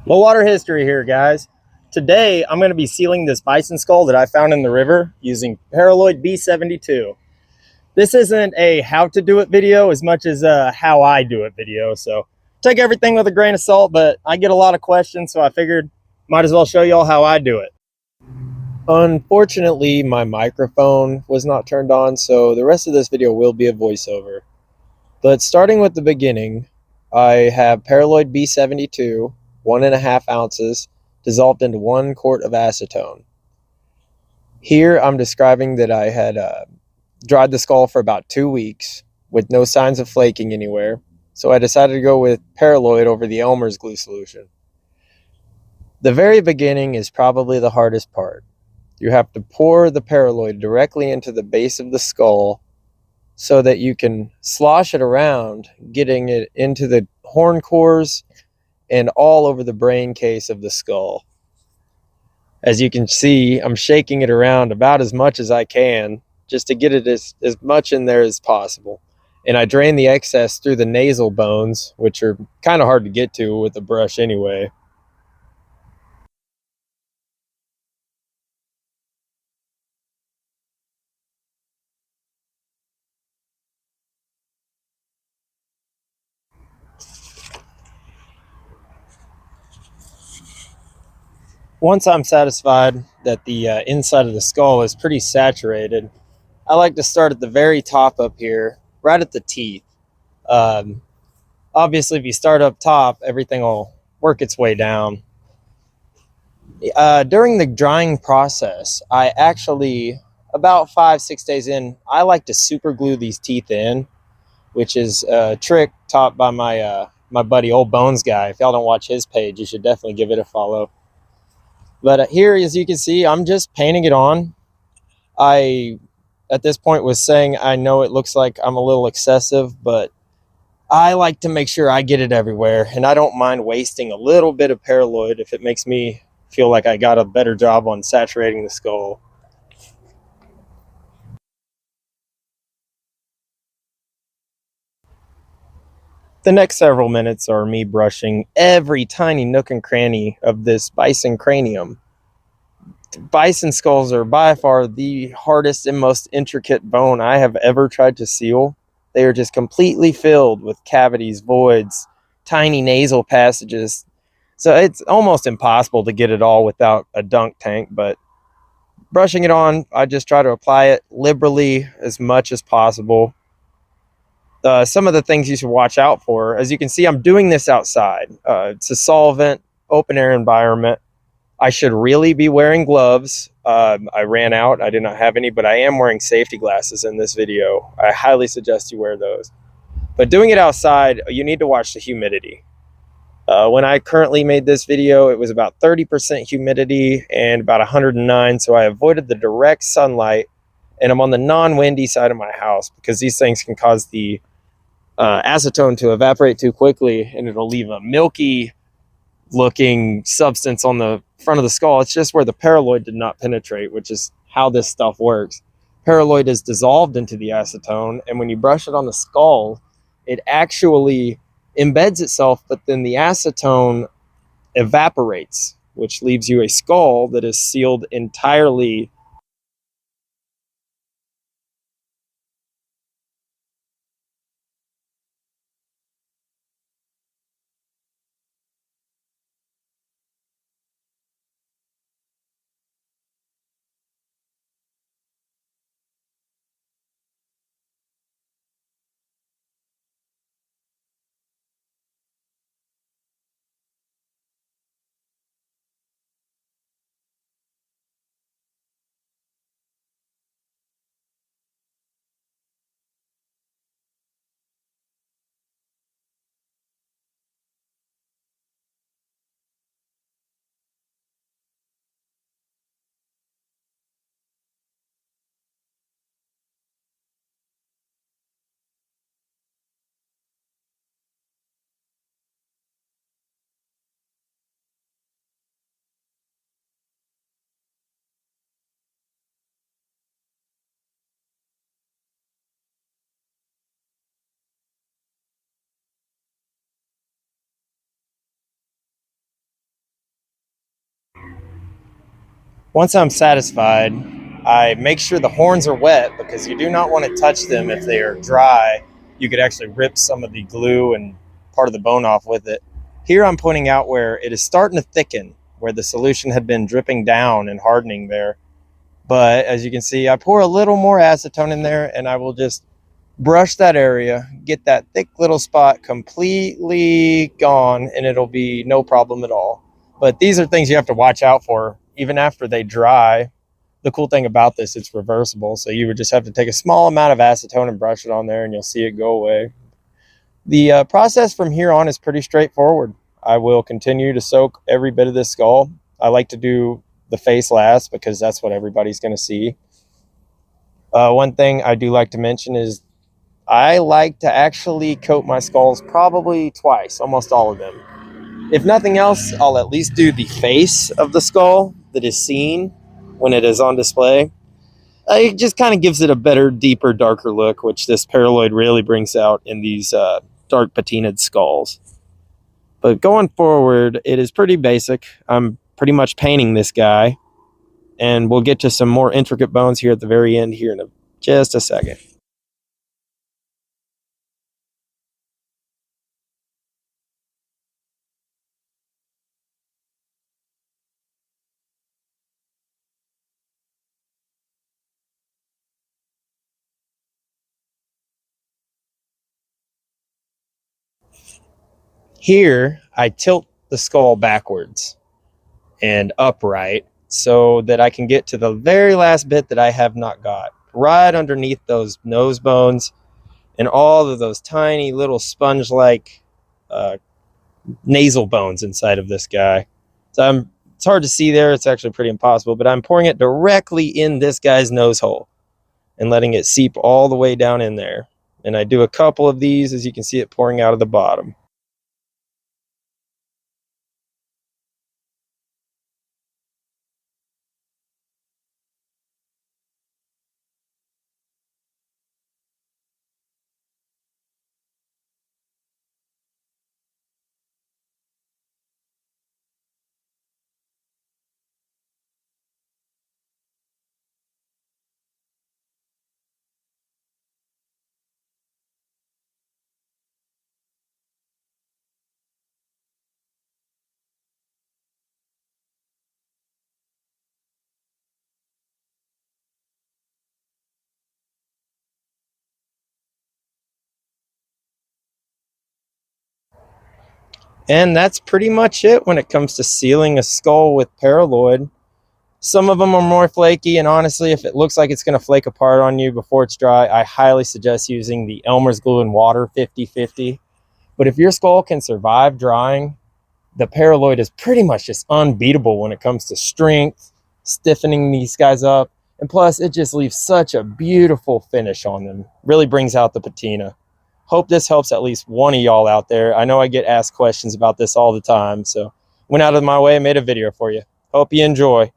Low water history here, guys. Today, I'm going to be sealing this bison skull that I found in the river using paraloid b-72. This isn't a how to do it video as much as a how I do it video, so take everything with a grain of salt, but I get a lot of questions, so I figured might as well show you all how I do it. Unfortunately, my microphone was not turned on, so the rest of this video will be a voiceover. But starting with the beginning, I have paraloid b-72, 1.5 ounces, dissolved into 1 quart of acetone. Here I'm describing that I had dried the skull for about 2 weeks with no signs of flaking anywhere, so I decided to go with paraloid over the Elmer's glue solution. The very beginning is probably the hardest part. You have to pour the paraloid directly into the base of the skull so that you can slosh it around, getting it into the horn cores and all over the brain case of the skull. As you can see, I'm shaking it around about as much as I can just to get it as much in there as possible. And I drain the excess through the nasal bones, which are kind of hard to get to with a brush anyway. Once I'm satisfied that the inside of the skull is pretty saturated, I like to start at the very top up here, right at the teeth. Um, Obviously, if you start up top, everything will work its way down. During the drying process, I actually, about 5, 6 days in, I like to super glue these teeth in, which is a trick taught by my buddy Old Bones Guy. If y'all don't watch his page, you should definitely give it a follow. But here, as you can see, I'm just painting it on. I, at this point, was saying I know it looks like I'm a little excessive, but I like to make sure I get it everywhere, and I don't mind wasting a little bit of paraloid if it makes me feel like I got a better job on saturating the skull. The next several minutes are me brushing every tiny nook and cranny of this bison cranium. Bison skulls are by far the hardest and most intricate bone I have ever tried to seal. They are just completely filled with cavities, voids, tiny nasal passages. So it's almost impossible to get it all without a dunk tank, but brushing it on, I just try to apply it liberally as much as possible. Some of the things you should watch out for, as you can see, I'm doing this outside. It's a solvent, open air environment. I should really be wearing gloves. I ran out. I did not have any, but I am wearing safety glasses in this video. I highly suggest you wear those. But doing it outside, you need to watch the humidity. When I currently made this video, it was about 30% humidity and about 109, so I avoided the direct sunlight, and I'm on the non-windy side of my house because these things can cause the acetone to evaporate too quickly, and it'll leave a milky looking substance on the front of the skull. It's just where the paraloid did not penetrate, which is how this stuff works. Paraloid is dissolved into the acetone, and when you brush it on the skull, it actually embeds itself, but then the acetone evaporates, which leaves you a skull that is sealed entirely Once I'm satisfied, I make sure the horns are wet because you do not want to touch them if they are dry. You could actually rip some of the glue and part of the bone off with it. Here I'm pointing out where it is starting to thicken, where the solution had been dripping down and hardening there. But as you can see, I pour a little more acetone in there and I will just brush that area, get that thick little spot completely gone, and it'll be no problem at all. But these are things you have to watch out for even after they dry. The cool thing about this, it's reversible, so you would just have to take a small amount of acetone and brush it on there and you'll see it go away. The process from here on is pretty straightforward. I will continue to soak every bit of this skull. I like to do the face last because that's what everybody's going to see. One thing I do like to mention is I like to actually coat my skulls probably twice, almost all of them. If nothing else, I'll at least do the face of the skull that is seen when it is on display. It just kind of gives it a better, deeper, darker look, which this paraloid really brings out in these dark patinaed skulls. But going forward, it is pretty basic. I'm pretty much painting this guy, and we'll get to some more intricate bones here at the very end here in just a second. Here, I tilt the skull backwards and upright so that I can get to the very last bit that I have not got, right underneath those nose bones and all of those tiny little sponge-like nasal bones inside of this guy. So it's hard to see there. It's actually pretty impossible, but I'm pouring it directly in this guy's nose hole and letting it seep all the way down in there. And I do a couple of these, as you can see it pouring out of the bottom. And that's pretty much it when it comes to sealing a skull with paraloid. Some of them are more flaky, and honestly, if it looks like it's going to flake apart on you before it's dry, I highly suggest using the Elmer's Glue and Water 50/50. But if your skull can survive drying, the paraloid is pretty much just unbeatable when it comes to strength, stiffening these guys up, and plus it just leaves such a beautiful finish on them. Really brings out the patina. Hope this helps at least one of y'all out there. I know I get asked questions about this all the time, so went out of my way and made a video for you. Hope you enjoy.